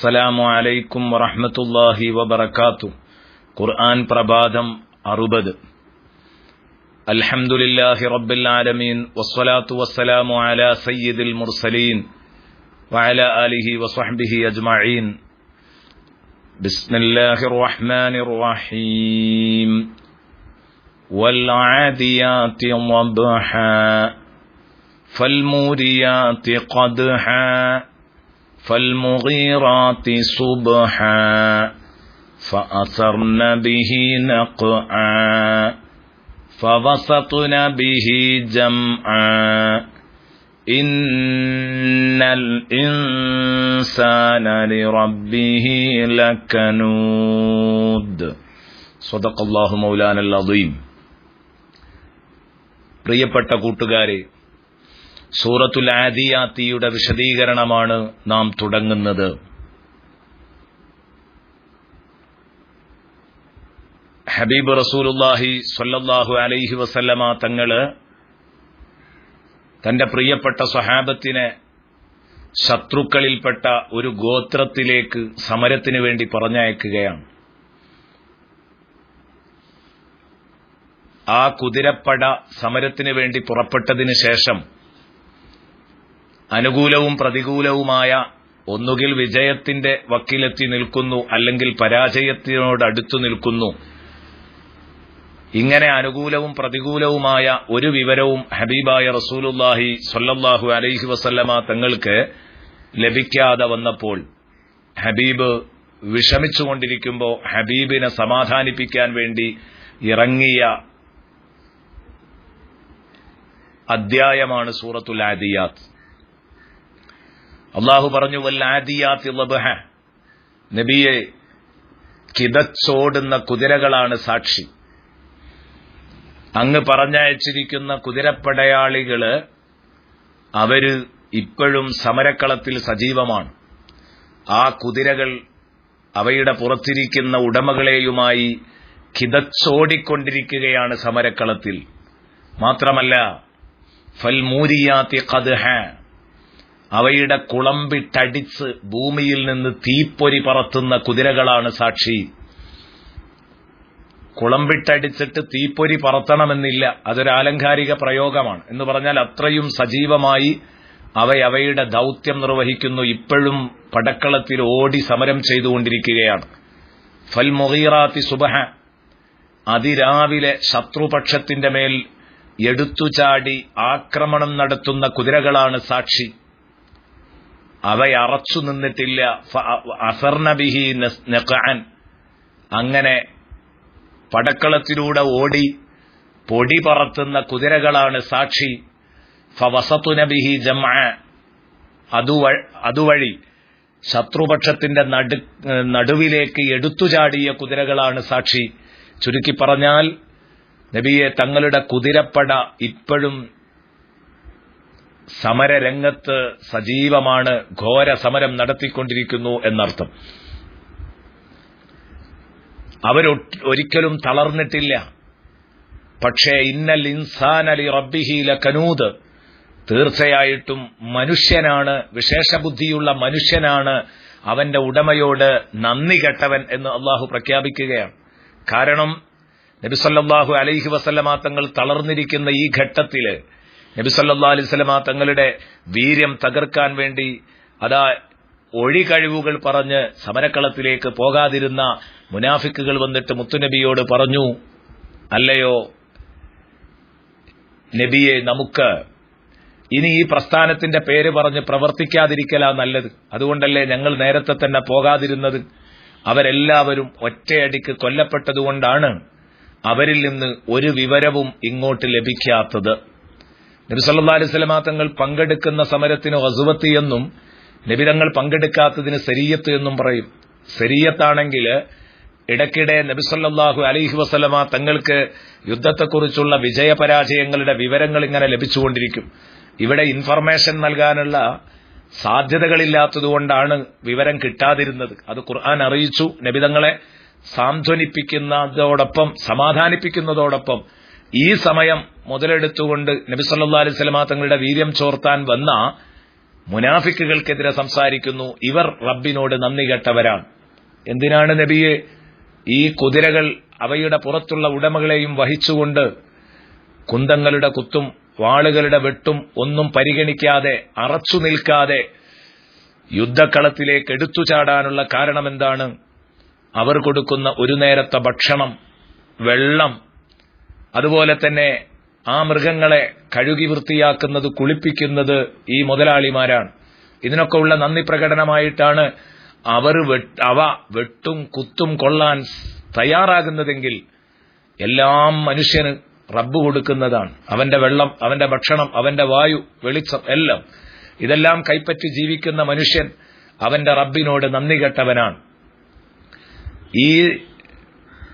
അസ്സലാമു അലൈക്കും വറഹ്മത്തുള്ളാഹി വബറകാതുഹു. ഖുർആൻ പ്രഭാതം 60. അൽഹംദുലില്ലാഹി റബ്ബിൽ ആലമീൻ വസ്സലാത്തു വസ്സലാമു അലാ സയ്യിദിൽ മുർസലീൻ വഅലാ ആലിഹി വസ്വഹ്ബിഹി അജ്മഈൻ. ബിസ്മില്ലാഹിർ റഹ്മാനിർ റഹീം. വൽ ആദിയാതി ളബ്ഹാ ഫൽമൂരിയാതി ഖദ്ഹാ فالمغيرات صبحا فأثرن به نقعا فوسطن به جمعا إن الإنسان لربه لكنود. صدق الله مولانا العظيم. പ്രിയപ്പെട്ട കൂട്ടുകാരെ, സൂറത്തുൽ ആദിയാത്തിയുടെ വിശദീകരണമാണ് നാം തുടങ്ങുന്നത്. ഹബീബ് റസൂലുള്ളാഹി സ്വല്ലല്ലാഹു അലൈഹി വസല്ലമ തങ്ങള് തന്റെ പ്രിയപ്പെട്ട സ്വഹാബത്തിനെ ശത്രുക്കളിൽപ്പെട്ട ഒരു ഗോത്രത്തിലേക്ക് സമരത്തിനു വേണ്ടി പറഞ്ഞയക്കുകയാണ്. ആ കുതിരപ്പട സമരത്തിനു വേണ്ടി പുറപ്പെട്ടതിനു ശേഷം അനുകൂലവും പ്രതികൂലവുമായ ഒന്നുകിൽ വിജയത്തിന്റെ വക്കിലെത്തി നിൽക്കുന്നു, അല്ലെങ്കിൽ പരാജയത്തിനോടടുത്തു നിൽക്കുന്നു. ഇങ്ങനെ അനുകൂലവും പ്രതികൂലവുമായ ഒരു വിവരവും ഹബീബായ റസൂലുള്ളാഹി സ്വല്ലല്ലാഹു അലൈഹി വസല്ലമ തങ്ങൾക്ക് ലഭിക്കാതെ വന്നപ്പോൾ ഹബീബ് വിഷമിച്ചുകൊണ്ടിരിക്കുമ്പോൾ ഹബീബിനെ സമാധാനിപ്പിക്കാൻ വേണ്ടി ഇറങ്ങിയ അധ്യായമാണ് സൂറത്തുൽ ആദിയാത്ത്. അള്ളാഹു പറഞ്ഞു, വൽ ആദിയാത്തി ളബ്ഹ, നബിയെ, കിതച്ചോടുന്ന കുതിരകളാണ് സാക്ഷി. അങ്ങ് പറഞ്ഞയച്ചിരിക്കുന്ന കുതിരപ്പടയാളികള് അവര് ഇപ്പോഴും സമരക്കളത്തിൽ സജീവമാണ്. ആ കുതിരകൾ അവയുടെ പുറത്തിരിക്കുന്ന ഉടമകളെയുമായി കിതച്ചോടിക്കൊണ്ടിരിക്കുകയാണ് സമരക്കളത്തിൽ. മാത്രമല്ല, ഫൽമൂരിയാത്തി ഖദ്ഹ, അവയുടെ കുളമ്പിട്ടടിച്ച് ഭൂമിയിൽ നിന്ന് തീപ്പൊരി പറത്തുന്ന കുതിരകളാണ് സാക്ഷി. കുളമ്പിട്ടടിച്ചിട്ട് തീപ്പൊരി പറത്തണമെന്നില്ല, അതൊരു ആലങ്കാരിക പ്രയോഗമാണ്. എന്ന് പറഞ്ഞാൽ അത്രയും സജീവമായി അവയുടെ ദൌത്യം നിർവഹിക്കുന്നു. ഇപ്പോഴും പടക്കളത്തിൽ ഓടി സമരം ചെയ്തുകൊണ്ടിരിക്കുകയാണ്. ഫൽ മുഗീറാത്തി സുബ്ഹ, അതിരാവിലെ ശത്രുപക്ഷത്തിന്റെ മേൽ എടുത്തുചാടി ആക്രമണം നടത്തുന്ന കുതിരകളാണ് സാക്ഷി. അവയറച്ചു നിന്നിട്ടില്ല. അസർന ബിഹി നഖഅൻ, അങ്ങനെ പടക്കളത്തിലൂടെ ഓടി പൊടി പറത്തുന്ന കുതിരകളാണ് സാക്ഷി. ഫവസതുന ബിഹി ജംഅ, അതുവഴി ശത്രുപക്ഷത്തിന്റെ നടുവിലേക്ക് എടുത്തുചാടിയ കുതിരകളാണ് സാക്ഷി. ചുരുക്കി പറഞ്ഞാൽ, നബിയെ, തങ്ങളുടെ കുതിരപ്പട ഇപ്പോഴും സമരരംഗത്ത് സജീവമാണ്, ഘോര സമരം നടത്തിക്കൊണ്ടിരിക്കുന്നു എന്നർത്ഥം. അവരൊരിക്കലും തളർന്നിട്ടില്ല. പക്ഷേ ഇന്നൽ ഇൻസാന ലിറബ്ബിഹി ലകനൂദ്, തീർച്ചയായിട്ടും മനുഷ്യനാണ്, വിശേഷബുദ്ധിയുള്ള മനുഷ്യനാണ് അവന്റെ ഉടമയോട് നന്ദി കെട്ടവൻ എന്ന് അള്ളാഹു പ്രഖ്യാപിക്കുകയാണ്. കാരണം നബി സല്ലല്ലാഹു അലൈഹി വസല്ലമ തങ്ങൾ തളർന്നിരിക്കുന്ന ഈ ഘട്ടത്തില് നബി സല്ലല്ലാഹു അലൈഹി വസല്ലമ തങ്ങളുടെ വീര്യം തകർക്കാൻ വേണ്ടി ഒഴികഴിവുകൾ പറഞ്ഞ് സമരക്കളത്തിലേക്ക് പോകാതിരുന്ന മുനാഫിക്കുകൾ വന്നിട്ട് മുത്തുനബിയോട് പറഞ്ഞു, അല്ലയോ നബിയെ, നമുക്ക് ഇനി ഈ പ്രസ്ഥാനത്തിന്റെ പേര് പറഞ്ഞ് പ്രവർത്തിക്കാതിരിക്കലാ നല്ലത്. അതുകൊണ്ടല്ലേ ഞങ്ങൾ നേരത്തെ തന്നെ പോകാതിരുന്നത്. അവരെല്ലാവരും ഒറ്റയടിക്ക് കൊല്ലപ്പെട്ടതുകൊണ്ടാണ് അവരിൽ നിന്ന് ഒരു വിവരവും ഇങ്ങോട്ട് ലഭിക്കാത്തത്. നബി സല്ലല്ലാഹു അലൈഹി വസല്ലമ തങ്ങൾ പങ്കെടുക്കുന്ന സമരത്തിന് ഗസ്വത്ത് എന്നും നബി തങ്ങൾ പങ്കെടുക്കാത്തതിന് സരിയത്ത് എന്നും പറയും. സരിയത്താണെങ്കിൽ ഇടയ്ക്കിടെ നബി സല്ലല്ലാഹു അലൈഹി വസല്ലമ തങ്ങൾക്ക് യുദ്ധത്തെക്കുറിച്ചുള്ള വിജയപരാജയങ്ങളുടെ വിവരങ്ങൾ ഇങ്ങനെ ലഭിച്ചുകൊണ്ടിരിക്കും. ഇവിടെ ഇൻഫർമേഷൻ നൽകാനുള്ള സാധ്യതകളില്ലാത്തതുകൊണ്ടാണ് വിവരം കിട്ടാതിരുന്നത്. അത് ഖുർആൻ അറിയിച്ചു. നബി തങ്ങളെ സാന്ത്വനിപ്പിക്കുന്നതോടൊപ്പം സമാധാനിപ്പിക്കുന്നതോടൊപ്പം ഈ സമയം മുതലെടുത്തുകൊണ്ട് നബി സല്ലല്ലാഹു അലൈഹി വസല്ലമ തങ്ങളുടെ വീര്യം ചോർത്താൻ വന്ന മുനാഫിക്കുകൾക്കെതിരെ സംസാരിക്കുന്നു. ഇവർ റബ്ബിനോട് നന്ദി കെട്ടവരാണ്. എന്തിനാണ് നബിയെ ഈ കുതിരകൾ അവയുടെ പുറത്തുള്ള ഉടമകളെയും വഹിച്ചുകൊണ്ട് കുന്തങ്ങളുടെ കുത്തും വാളുകളുടെ വെട്ടും ഒന്നും പരിഗണിക്കാതെ അറച്ചു നിൽക്കാതെ യുദ്ധക്കളത്തിലേക്ക് എടുത്തുചാടാനുള്ള കാരണമെന്താണ്? അവർ കൊടുക്കുന്ന ഒരു നേരത്തെ ഭക്ഷണം, വെള്ളം, അതുപോലെ തന്നെ ആ മൃഗങ്ങളെ കഴുകി വൃത്തിയാക്കുന്നത്, കുളിപ്പിക്കുന്നത് ഈ മുതലാളിമാരാണ്. ഇതിനൊക്കെ ഉള്ള നന്ദി പ്രകടനമായിട്ടാണ് അവ വെട്ടും കുത്തും കൊള്ളാൻ തയ്യാറാകുന്നതെങ്കിൽ എല്ലാം മനുഷ്യന് റബ്ബ് കൊടുക്കുന്നതാണ്. അവന്റെ വെള്ളം, അവന്റെ ഭക്ഷണം, അവന്റെ വായു, വെളിച്ചം, എല്ലാം ഇതെല്ലാം കൈപ്പറ്റി ജീവിക്കുന്ന മനുഷ്യൻ അവന്റെ റബ്ബിനോട് നന്ദി കെട്ടവനാണ്. ഈ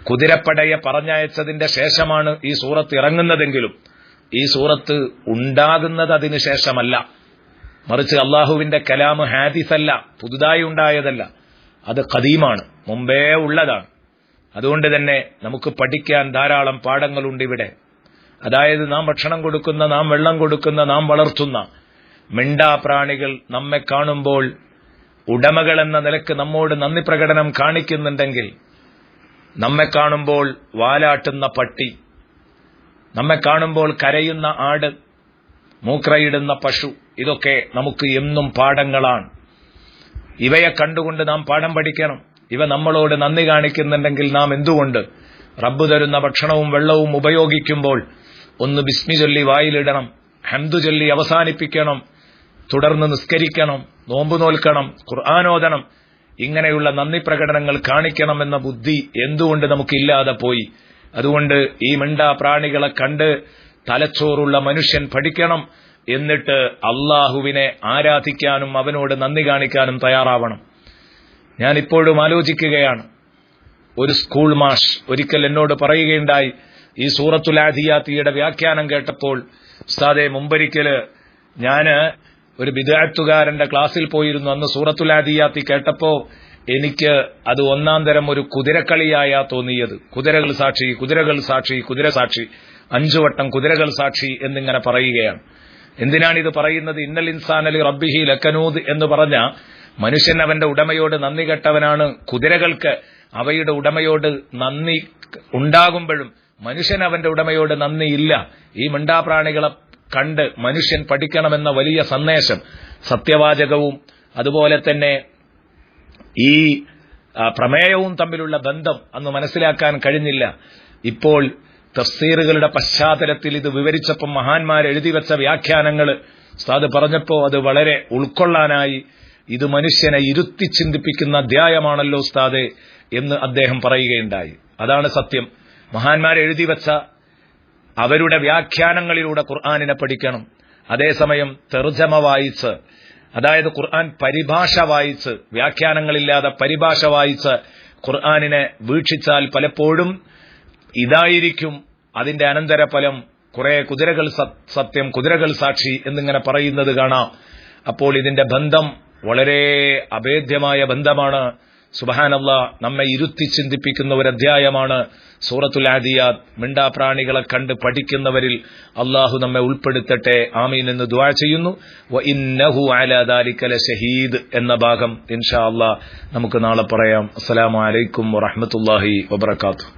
കുതിരപ്പടയെ പറഞ്ഞയച്ചതിന്റെ ശേഷമാണ് ഈ സൂറത്ത് ഇറങ്ങുന്നതെങ്കിലും ഈ സൂറത്ത് ഉണ്ടാകുന്നത് അതിനു ശേഷമല്ല. മറിച്ച് അള്ളാഹുവിന്റെ കലാം ഹാദിസല്ല, പുതുതായി ഉണ്ടായതല്ല, അത് ഖദീമാണ്, മുമ്പേ ഉള്ളതാണ്. അതുകൊണ്ട് തന്നെ നമുക്ക് പഠിക്കാൻ ധാരാളം പാഠങ്ങളുണ്ട് ഇവിടെ. അതായത് നാം ഭക്ഷണം കൊടുക്കുന്ന, നാം വെള്ളം കൊടുക്കുന്ന, നാം വളർത്തുന്ന മിണ്ടാപ്രാണികൾ നമ്മെ കാണുമ്പോൾ ഉടമകൾ എന്ന നിലക്ക് നമ്മോട് നന്ദി പ്രകടനം കാണിക്കുന്നുണ്ടെങ്കിൽ, നമ്മെ കാണുമ്പോൾ വാലാട്ടുന്ന പട്ടി, നമ്മെ കാണുമ്പോൾ കരയുന്ന ആട്, മൂത്രയിടുന്ന പശു, ഇതൊക്കെ നമുക്ക് എന്നും പാഠങ്ങളാണ്. ഇവയെ കണ്ടുകൊണ്ട് നാം പാഠം പഠിക്കണം. ഇവ നമ്മളോട് നന്ദി കാണിക്കുന്നുണ്ടെങ്കിൽ നാം എന്തുകൊണ്ട് റബ്ബ് തരുന്ന ഭക്ഷണവും വെള്ളവും ഉപയോഗിക്കുമ്പോൾ ഒന്ന് ബിസ്മി ചൊല്ലി വായിലിടണം, ഹംദ് ചൊല്ലി അവസാനിപ്പിക്കണം, തുടർന്ന് നിസ്കരിക്കണം, നോമ്പ് നോൽക്കണം, ഖുർആനോദണം, ഇങ്ങനെയുള്ള നന്ദി പ്രകടനങ്ങൾ കാണിക്കണമെന്ന ബുദ്ധി എന്തുകൊണ്ട് നമുക്കില്ലാതെ പോയി? അതുകൊണ്ട് ഈ മിണ്ടാ പ്രാണികളെ കണ്ട് തലച്ചോറുള്ള മനുഷ്യൻ പഠിക്കണം. എന്നിട്ട് അള്ളാഹുവിനെ ആരാധിക്കാനും അവനോട് നന്ദി കാണിക്കാനും തയ്യാറാവണം. ഞാൻ ഇപ്പോഴും ആലോചിക്കുകയാണ്, ഒരു സ്കൂൾ മാഷ് ഒരിക്കൽ എന്നോട് പറയുകയുണ്ടായി, ഈ സൂറത്തുൽ ആദിയാത്തിയുടെ വ്യാഖ്യാനം കേട്ടപ്പോൾ, ഉസ്താദേ, മുമ്പൊരിക്കല് ഞാന് ഒരു ബിദ്അത്തുകാരന്റെ ക്ലാസ്സിൽ പോയിരുന്നു. അന്ന് സൂറത്തുൽ ആദിയാത്തി കേട്ടപ്പോ എനിക്ക് അത് ഒന്നാം തരം ഒരു കുതിരക്കളിയായാ തോന്നിയത്. കുതിരകൾ സാക്ഷി, കുതിരകൾ സാക്ഷി, കുതിര സാക്ഷി, 5 വട്ടം കുതിരകൾ സാക്ഷി എന്നിങ്ങനെ പറയുകയാണ്. എന്തിനാണിത് പറയുന്നത്? ഇന്നൽ ഇൻസാനലി റബ്ബിഹി ലക്കനൂദ് എന്ന് പറഞ്ഞ മനുഷ്യൻ അവന്റെ ഉടമയോട് നന്ദി കെട്ടവനാണ്. കുതിരകൾക്ക് അവയുടെ ഉടമയോട് നന്ദി ഉണ്ടാകുമ്പോഴും മനുഷ്യൻ അവന്റെ ഉടമയോട് നന്ദിയില്ല. ഈ മിണ്ടാപ്രാണികളെ കണ്ട് മനുഷ്യൻ പഠിക്കണമെന്ന വലിയ സന്ദേശം, സത്യവാചകവും അതുപോലെ തന്നെ ഈ പ്രമേയവും തമ്മിലുള്ള ബന്ധം അന്ന് മനസ്സിലാക്കാൻ കഴിഞ്ഞില്ല. ഇപ്പോൾ തഫ്സീറുകളുടെ പശ്ചാത്തലത്തിൽ ഇത് വിവരിച്ചപ്പോൾ മഹാന്മാർ എഴുതിവെച്ച വ്യാഖ്യാനങ്ങൾ ഉസ്താദ് പറഞ്ഞപ്പോ അത് വളരെ ഉൾക്കൊള്ളാനായി. ഇത് മനുഷ്യനെ ഇരുത്തി ചിന്തിപ്പിക്കുന്ന അധ്യായമാണല്ലോ ഉസ്താദേ എന്ന് അദ്ദേഹം പറയുകയുണ്ടായി. അതാണ് സത്യം. മഹാന്മാർ എഴുതിവെച്ച അവരുടെ വ്യാഖ്യാനങ്ങളിലൂടെ ഖുർആനിനെ പഠിക്കണം. അതേസമയം തർജമ വായിച്ച്, അതായത് ഖുർആൻ പരിഭാഷ വായിച്ച്, വ്യാഖ്യാനങ്ങളില്ലാതെ പരിഭാഷ വായിച്ച് ഖുർആനിനെ വീക്ഷിച്ചാൽ പലപ്പോഴും ഇതായിരിക്കും അതിന്റെ അനന്തരഫലം. കുറെ കുതിരകൾ സത്യം, കുതിരകൾ സാക്ഷി എന്നിങ്ങനെ പറയുന്നത് കാണാം. അപ്പോൾ ഇതിന്റെ ബന്ധം വളരെ അഭേദ്യമായ ബന്ധമാണ്. സുബ്ഹാനല്ലാഹ്, നമ്മെ ഇരുത്തി ചിന്തിപ്പിക്കുന്ന ഒരു അധ്യായമാണ് സൂറത്തുൽ ആദിയാത്ത്. മിണ്ടാപ്രാണികളെ കണ്ട് പഠിക്കുന്നവരിൽ അള്ളാഹു നമ്മെ ഉൾപ്പെടുത്തട്ടെ. ആമീൻ എന്ന് ദുആ ചെയ്യുന്നു. വ ഇന്നഹു അലാ ദാലിക ലശഹീദ് എന്ന ഭാഗം ഇൻഷാ അല്ലാഹ് നമുക്ക് നാളെ പറയാം. അസ്സലാമു അലൈക്കും വറഹ്മത്തുള്ളാഹി വബറകാതുഹു.